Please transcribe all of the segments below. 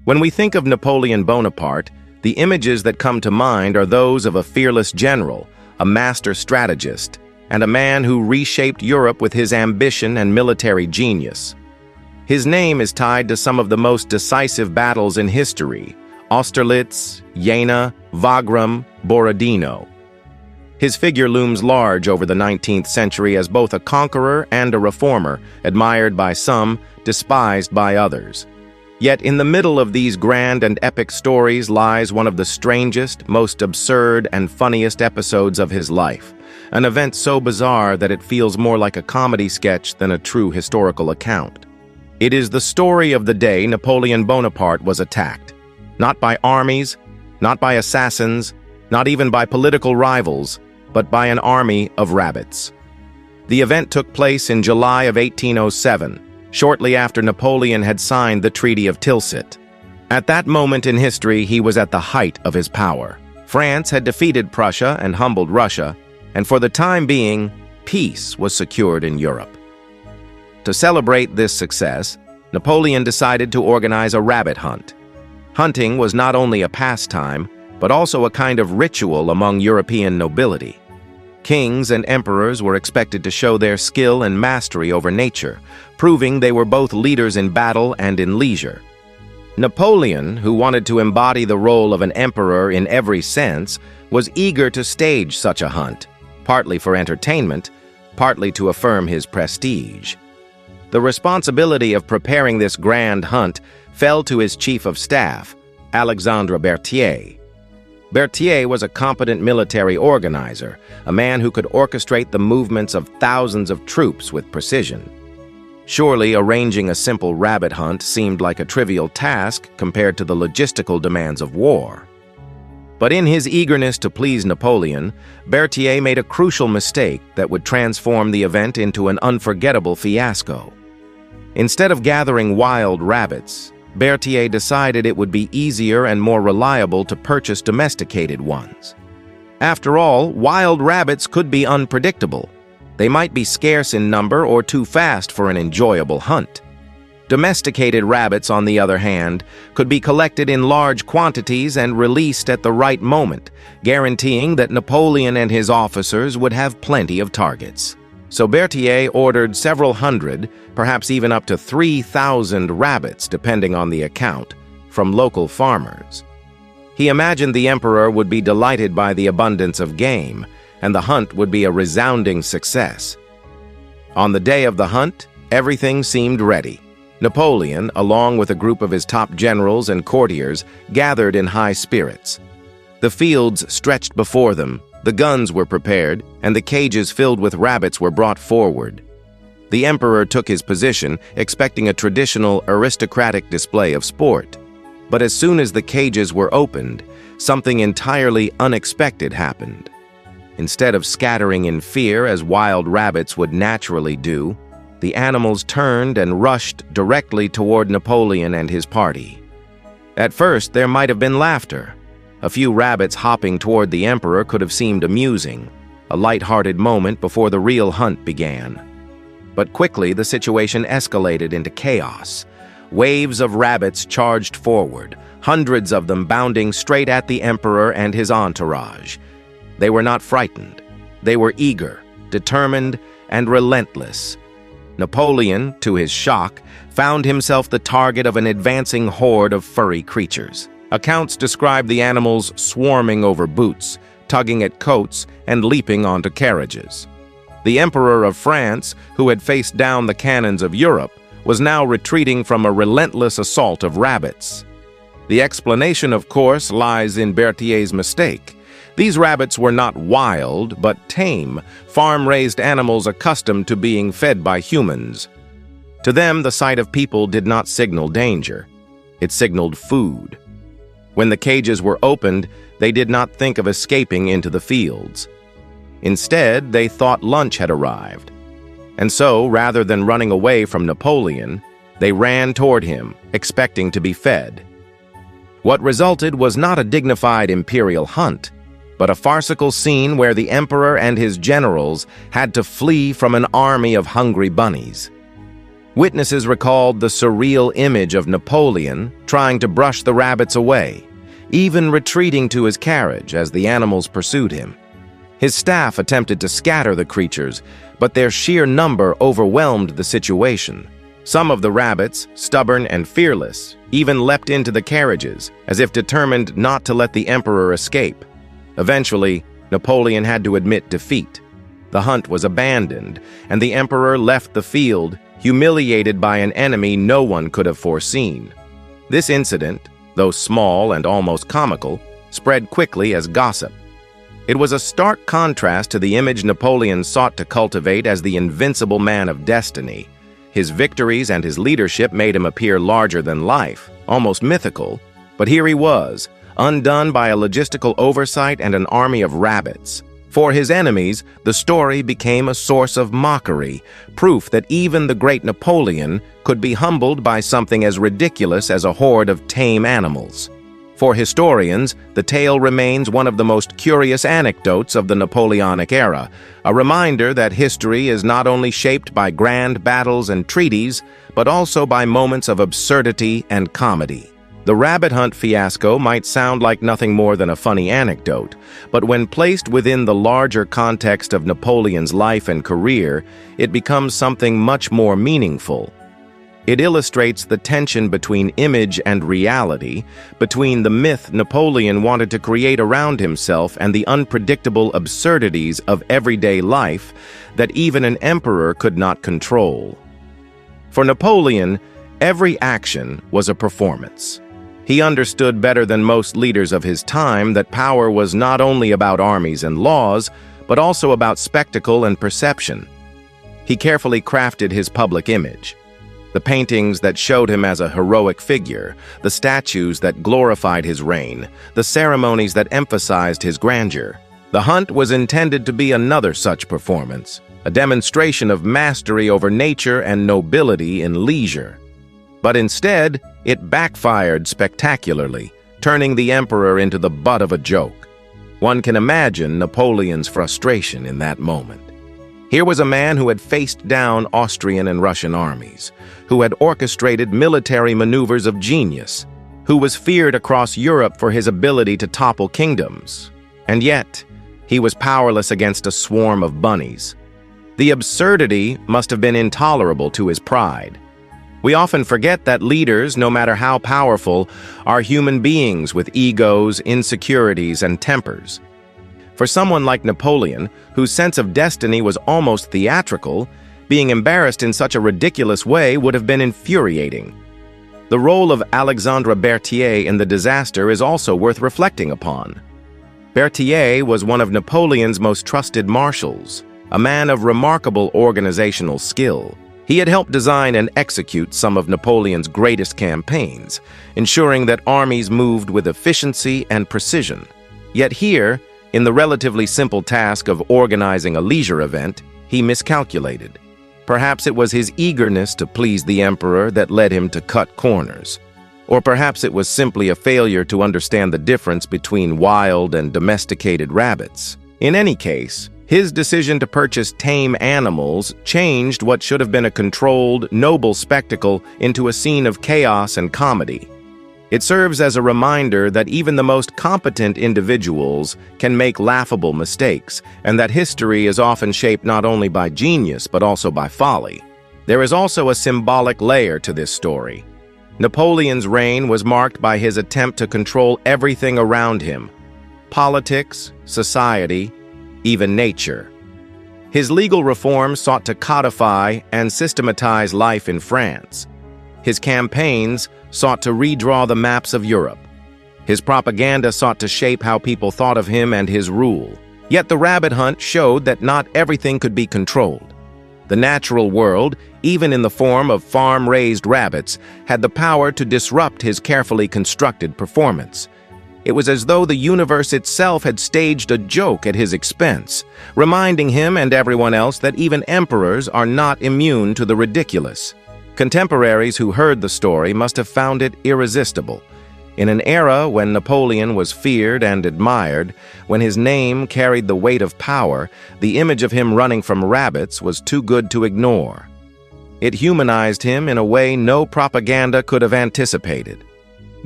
When we think of Napoleon Bonaparte, the images that come to mind are those of a fearless general, a master strategist, and a man who reshaped Europe with his ambition and military genius. His name is tied to some of the most decisive battles in history: Austerlitz, Jena, Wagram, Borodino. His figure looms large over the 19th century as both a conqueror and a reformer, admired by some, despised by others. Yet in the middle of these grand and epic stories lies one of the strangest, most absurd, and funniest episodes of his life, an event so bizarre that it feels more like a comedy sketch than a true historical account. It is the story of the day Napoleon Bonaparte was attacked, not by armies, not by assassins, not even by political rivals, but by an army of rabbits. The event took place in July of 1807, shortly after Napoleon had signed the Treaty of Tilsit. At that moment in history, he was at the height of his power. France had defeated Prussia and humbled Russia, and for the time being, peace was secured in Europe. To celebrate this success, Napoleon decided to organize a rabbit hunt. Hunting was not only a pastime, but also a kind of ritual among European nobility. Kings and emperors were expected to show their skill and mastery over nature, proving they were both leaders in battle and in leisure. Napoleon, who wanted to embody the role of an emperor in every sense, was eager to stage such a hunt, partly for entertainment, partly to affirm his prestige. The responsibility of preparing this grand hunt fell to his chief of staff, Alexandre Berthier. Berthier was a competent military organizer, a man who could orchestrate the movements of thousands of troops with precision. Surely arranging a simple rabbit hunt seemed like a trivial task compared to the logistical demands of war. But in his eagerness to please Napoleon, Berthier made a crucial mistake that would transform the event into an unforgettable fiasco. Instead of gathering wild rabbits, Berthier decided it would be easier and more reliable to purchase domesticated ones. After all, wild rabbits could be unpredictable. They might be scarce in number or too fast for an enjoyable hunt. Domesticated rabbits, on the other hand, could be collected in large quantities and released at the right moment, guaranteeing that Napoleon and his officers would have plenty of targets. So Berthier ordered several hundred, perhaps even up to 3,000 rabbits, depending on the account, from local farmers. He imagined the emperor would be delighted by the abundance of game, and the hunt would be a resounding success. On the day of the hunt, everything seemed ready. Napoleon, along with a group of his top generals and courtiers, gathered in high spirits. The fields stretched before them, the guns were prepared, and the cages filled with rabbits were brought forward. The emperor took his position, expecting a traditional aristocratic display of sport. But as soon as the cages were opened, something entirely unexpected happened. Instead of scattering in fear as wild rabbits would naturally do, the animals turned and rushed directly toward Napoleon and his party. At first, there might have been laughter. A few rabbits hopping toward the emperor could have seemed amusing, a light-hearted moment before the real hunt began. But quickly, the situation escalated into chaos. Waves of rabbits charged forward, hundreds of them bounding straight at the emperor and his entourage. They were not frightened. They were eager, determined, and relentless. Napoleon, to his shock, found himself the target of an advancing horde of furry creatures. Accounts describe the animals swarming over boots, tugging at coats, and leaping onto carriages. The Emperor of France, who had faced down the cannons of Europe, was now retreating from a relentless assault of rabbits. The explanation, of course, lies in Berthier's mistake. These rabbits were not wild, but tame, farm-raised animals accustomed to being fed by humans. To them, the sight of people did not signal danger. It signaled food. When the cages were opened, they did not think of escaping into the fields. Instead, they thought lunch had arrived. And so, rather than running away from Napoleon, they ran toward him, expecting to be fed. What resulted was not a dignified imperial hunt, but a farcical scene where the emperor and his generals had to flee from an army of hungry bunnies. Witnesses recalled the surreal image of Napoleon trying to brush the rabbits away, even retreating to his carriage as the animals pursued him. His staff attempted to scatter the creatures, but their sheer number overwhelmed the situation. Some of the rabbits, stubborn and fearless, even leapt into the carriages, as if determined not to let the emperor escape. Eventually, Napoleon had to admit defeat. The hunt was abandoned, and the emperor left the field, humiliated by an enemy no one could have foreseen. This incident, though small and almost comical, spread quickly as gossip. It was a stark contrast to the image Napoleon sought to cultivate as the invincible man of destiny. His victories and his leadership made him appear larger than life, almost mythical, but here he was, undone by a logistical oversight and an army of rabbits. For his enemies, the story became a source of mockery, proof that even the great Napoleon could be humbled by something as ridiculous as a horde of tame animals. For historians, the tale remains one of the most curious anecdotes of the Napoleonic era, a reminder that history is not only shaped by grand battles and treaties, but also by moments of absurdity and comedy. The rabbit hunt fiasco might sound like nothing more than a funny anecdote, but when placed within the larger context of Napoleon's life and career, it becomes something much more meaningful. It illustrates the tension between image and reality, between the myth Napoleon wanted to create around himself and the unpredictable absurdities of everyday life that even an emperor could not control. For Napoleon, every action was a performance. He understood better than most leaders of his time that power was not only about armies and laws, but also about spectacle and perception. He carefully crafted his public image. The paintings that showed him as a heroic figure, the statues that glorified his reign, the ceremonies that emphasized his grandeur. The hunt was intended to be another such performance, a demonstration of mastery over nature and nobility in leisure. But instead, it backfired spectacularly, turning the emperor into the butt of a joke. One can imagine Napoleon's frustration in that moment. Here was a man who had faced down Austrian and Russian armies, who had orchestrated military maneuvers of genius, who was feared across Europe for his ability to topple kingdoms. And yet, he was powerless against a swarm of bunnies. The absurdity must have been intolerable to his pride. We often forget that leaders, no matter how powerful, are human beings with egos, insecurities, and tempers. For someone like Napoleon, whose sense of destiny was almost theatrical, being embarrassed in such a ridiculous way would have been infuriating. The role of Alexandre Berthier in the disaster is also worth reflecting upon. Berthier was one of Napoleon's most trusted marshals, a man of remarkable organizational skill. He had helped design and execute some of Napoleon's greatest campaigns, ensuring that armies moved with efficiency and precision. Yet here, in the relatively simple task of organizing a leisure event, he miscalculated. Perhaps it was his eagerness to please the emperor that led him to cut corners. Or perhaps it was simply a failure to understand the difference between wild and domesticated rabbits. In any case, his decision to purchase tame animals changed what should have been a controlled, noble spectacle into a scene of chaos and comedy. It serves as a reminder that even the most competent individuals can make laughable mistakes, and that history is often shaped not only by genius but also by folly. There is also a symbolic layer to this story. Napoleon's reign was marked by his attempt to control everything around him: politics, society, even nature. His legal reforms sought to codify and systematize life in France. His campaigns sought to redraw the maps of Europe. His propaganda sought to shape how people thought of him and his rule. Yet the rabbit hunt showed that not everything could be controlled. The natural world, even in the form of farm-raised rabbits, had the power to disrupt his carefully constructed performance. It was as though the universe itself had staged a joke at his expense, reminding him and everyone else that even emperors are not immune to the ridiculous. Contemporaries who heard the story must have found it irresistible. In an era when Napoleon was feared and admired, when his name carried the weight of power, the image of him running from rabbits was too good to ignore. It humanized him in a way no propaganda could have anticipated.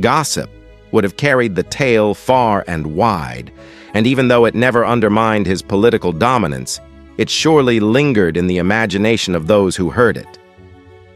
Gossip would have carried the tale far and wide, and even though it never undermined his political dominance, it surely lingered in the imagination of those who heard it.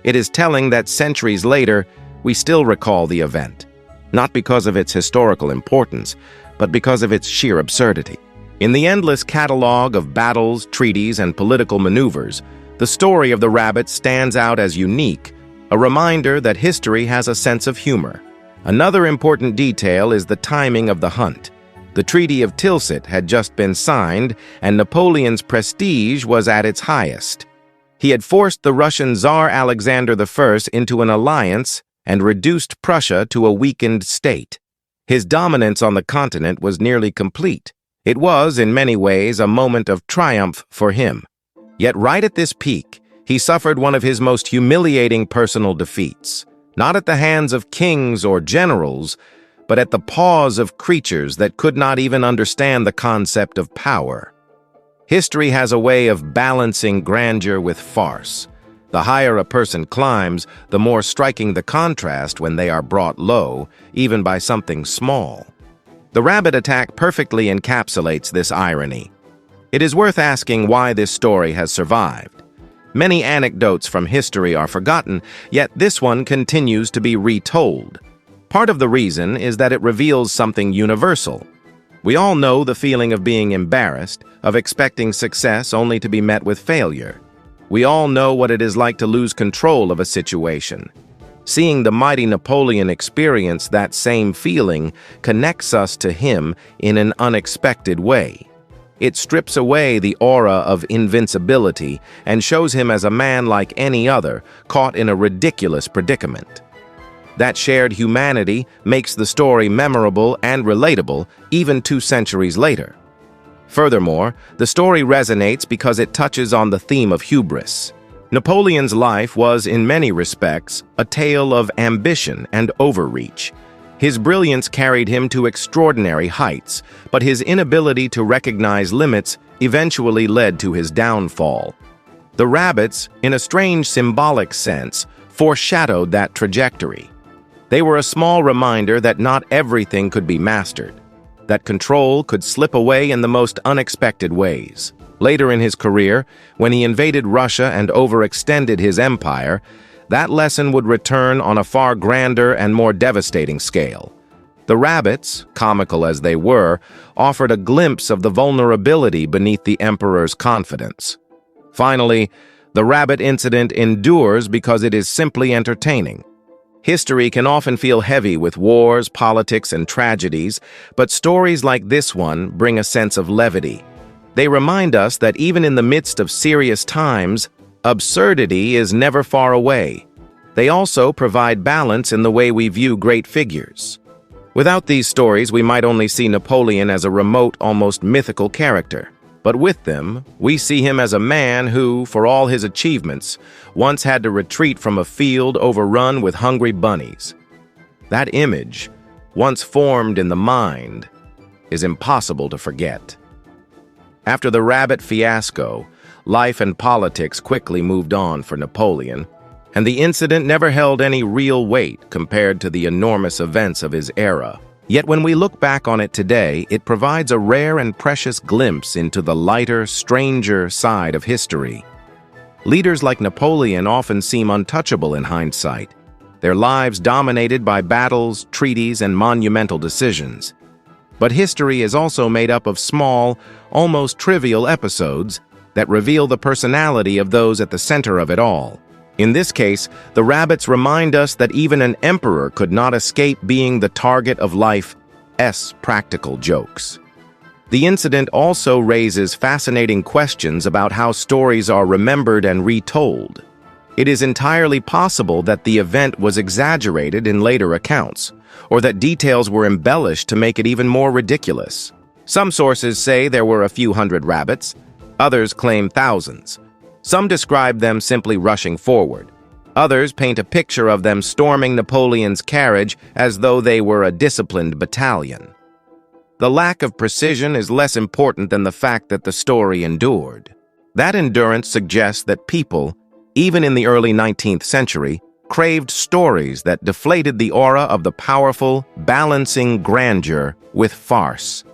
It is telling that centuries later, we still recall the event, not because of its historical importance, but because of its sheer absurdity. In the endless catalog of battles, treaties, and political maneuvers, the story of the rabbit stands out as unique, a reminder that history has a sense of humor. Another important detail is the timing of the hunt. The Treaty of Tilsit had just been signed, and Napoleon's prestige was at its highest. He had forced the Russian Tsar Alexander I into an alliance and reduced Prussia to a weakened state. His dominance on the continent was nearly complete. It was, in many ways, a moment of triumph for him. Yet right at this peak, he suffered one of his most humiliating personal defeats, not at the hands of kings or generals, but at the paws of creatures that could not even understand the concept of power. History has a way of balancing grandeur with farce. The higher a person climbs, the more striking the contrast when they are brought low, even by something small. The rabbit attack perfectly encapsulates this irony. It is worth asking why this story has survived. Many anecdotes from history are forgotten, yet this one continues to be retold. Part of the reason is that it reveals something universal. We all know the feeling of being embarrassed, of expecting success only to be met with failure. We all know what it is like to lose control of a situation. Seeing the mighty Napoleon experience that same feeling connects us to him in an unexpected way. It strips away the aura of invincibility and shows him as a man like any other, caught in a ridiculous predicament. That shared humanity makes the story memorable and relatable even 2 centuries later. Furthermore, the story resonates because it touches on the theme of hubris. Napoleon's life was, in many respects, a tale of ambition and overreach. His brilliance carried him to extraordinary heights, but his inability to recognize limits eventually led to his downfall. The rabbits, in a strange symbolic sense, foreshadowed that trajectory. They were a small reminder that not everything could be mastered, that control could slip away in the most unexpected ways. Later in his career, when he invaded Russia and overextended his empire, that lesson would return on a far grander and more devastating scale. The rabbits, comical as they were, offered a glimpse of the vulnerability beneath the emperor's confidence. Finally, the rabbit incident endures because it is simply entertaining. History can often feel heavy with wars, politics, and tragedies, but stories like this one bring a sense of levity. They remind us that even in the midst of serious times, absurdity is never far away. They also provide balance in the way we view great figures. Without these stories, we might only see Napoleon as a remote, almost mythical character. But with them, we see him as a man who, for all his achievements, once had to retreat from a field overrun with hungry bunnies. That image, once formed in the mind, is impossible to forget. After the rabbit fiasco, life and politics quickly moved on for Napoleon, and the incident never held any real weight compared to the enormous events of his era. Yet when we look back on it today, it provides a rare and precious glimpse into the lighter, stranger side of history. Leaders like Napoleon often seem untouchable in hindsight, their lives dominated by battles, treaties, and monumental decisions. But history is also made up of small, almost trivial episodes that reveal the personality of those at the center of it all. In this case, the rabbits remind us that even an emperor could not escape being the target of life's practical jokes. The incident also raises fascinating questions about how stories are remembered and retold. It is entirely possible that the event was exaggerated in later accounts, or that details were embellished to make it even more ridiculous. Some sources say there were a few hundred rabbits, others claim thousands. Some describe them simply rushing forward. Others paint a picture of them storming Napoleon's carriage as though they were a disciplined battalion. The lack of precision is less important than the fact that the story endured. That endurance suggests that people, even in the early 19th century, craved stories that deflated the aura of the powerful, balancing grandeur with farce.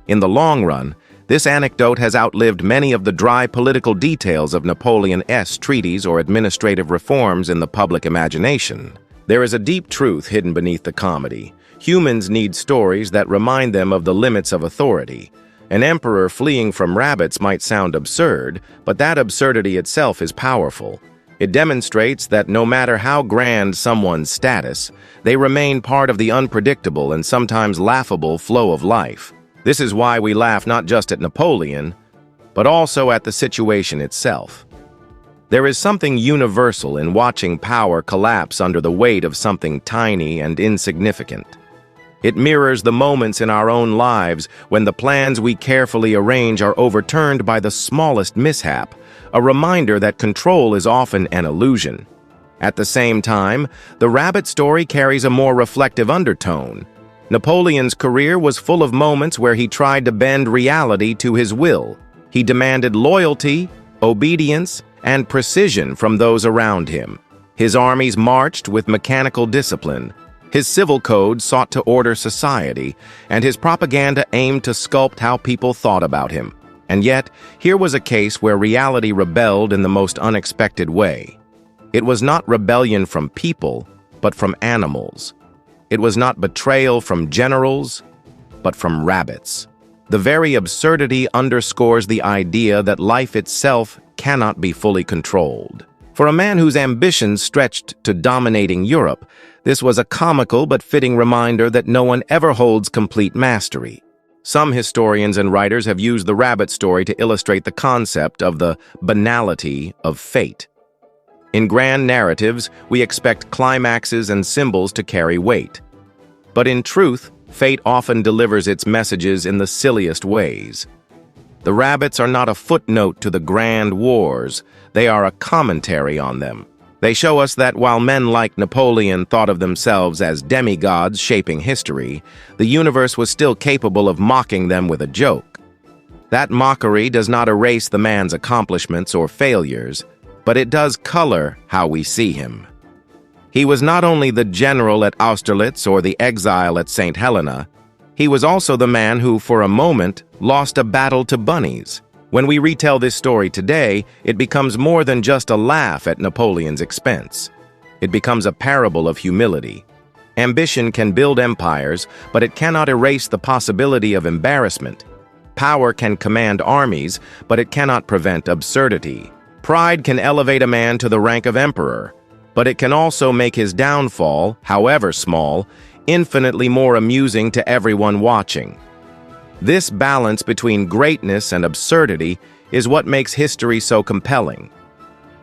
In the long run, this anecdote has outlived many of the dry political details of Napoleon's treaties or administrative reforms in the public imagination. There is a deep truth hidden beneath the comedy. Humans need stories that remind them of the limits of authority. An emperor fleeing from rabbits might sound absurd, but that absurdity itself is powerful. It demonstrates that no matter how grand someone's status, they remain part of the unpredictable and sometimes laughable flow of life. This is why we laugh not just at Napoleon, but also at the situation itself. There is something universal in watching power collapse under the weight of something tiny and insignificant. It mirrors the moments in our own lives when the plans we carefully arrange are overturned by the smallest mishap, a reminder that control is often an illusion. At the same time, the rabbit story carries a more reflective undertone. Napoleon's career was full of moments where he tried to bend reality to his will. He demanded loyalty, obedience, and precision from those around him. His armies marched with mechanical discipline. His civil code sought to order society, and his propaganda aimed to sculpt how people thought about him. And yet, here was a case where reality rebelled in the most unexpected way. It was not rebellion from people, but from animals. It was not betrayal from generals, but from rabbits. The very absurdity underscores the idea that life itself cannot be fully controlled. For a man whose ambitions stretched to dominating Europe, this was a comical but fitting reminder that no one ever holds complete mastery. Some historians and writers have used the rabbit story to illustrate the concept of the banality of fate. In grand narratives, we expect climaxes and symbols to carry weight. But in truth, fate often delivers its messages in the silliest ways. The rabbits are not a footnote to the grand wars, they are a commentary on them. They show us that while men like Napoleon thought of themselves as demigods shaping history, the universe was still capable of mocking them with a joke. That mockery does not erase the man's accomplishments or failures, but it does color how we see him. He was not only the general at Austerlitz or the exile at St. Helena, he was also the man who, for a moment, lost a battle to bunnies. When we retell this story today, it becomes more than just a laugh at Napoleon's expense. It becomes a parable of humility. Ambition can build empires, but it cannot erase the possibility of embarrassment. Power can command armies, but it cannot prevent absurdity. Pride can elevate a man to the rank of emperor, but it can also make his downfall, however small, infinitely more amusing to everyone watching. This balance between greatness and absurdity is what makes history so compelling.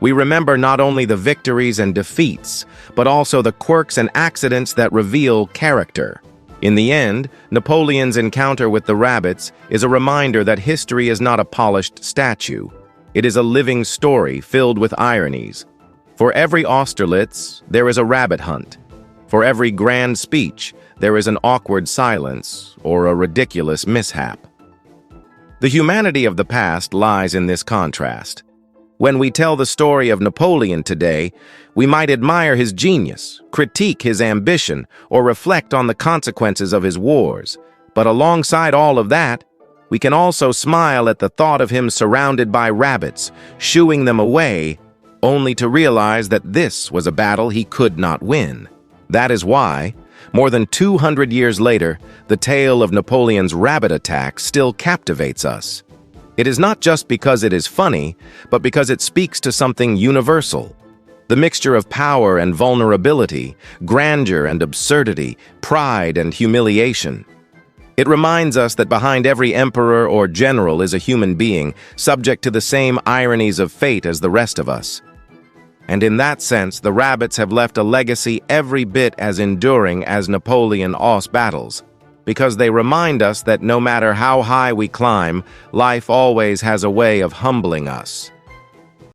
We remember not only the victories and defeats, but also the quirks and accidents that reveal character. In the end, Napoleon's encounter with the rabbits is a reminder that history is not a polished statue. It is a living story filled with ironies. For every Austerlitz, there is a rabbit hunt. For every grand speech, there is an awkward silence or a ridiculous mishap. The humanity of the past lies in this contrast. When we tell the story of Napoleon today, we might admire his genius, critique his ambition, or reflect on the consequences of his wars. But alongside all of that, we can also smile at the thought of him surrounded by rabbits, shooing them away, only to realize that this was a battle he could not win. That is why, more than 200 years later, the tale of Napoleon's rabbit attack still captivates us. It is not just because it is funny, but because it speaks to something universal. The mixture of power and vulnerability, grandeur and absurdity, pride and humiliation. It reminds us that behind every emperor or general is a human being, subject to the same ironies of fate as the rest of us. And in that sense, the rabbits have left a legacy every bit as enduring as Napoleon's battles, because they remind us that no matter how high we climb, life always has a way of humbling us.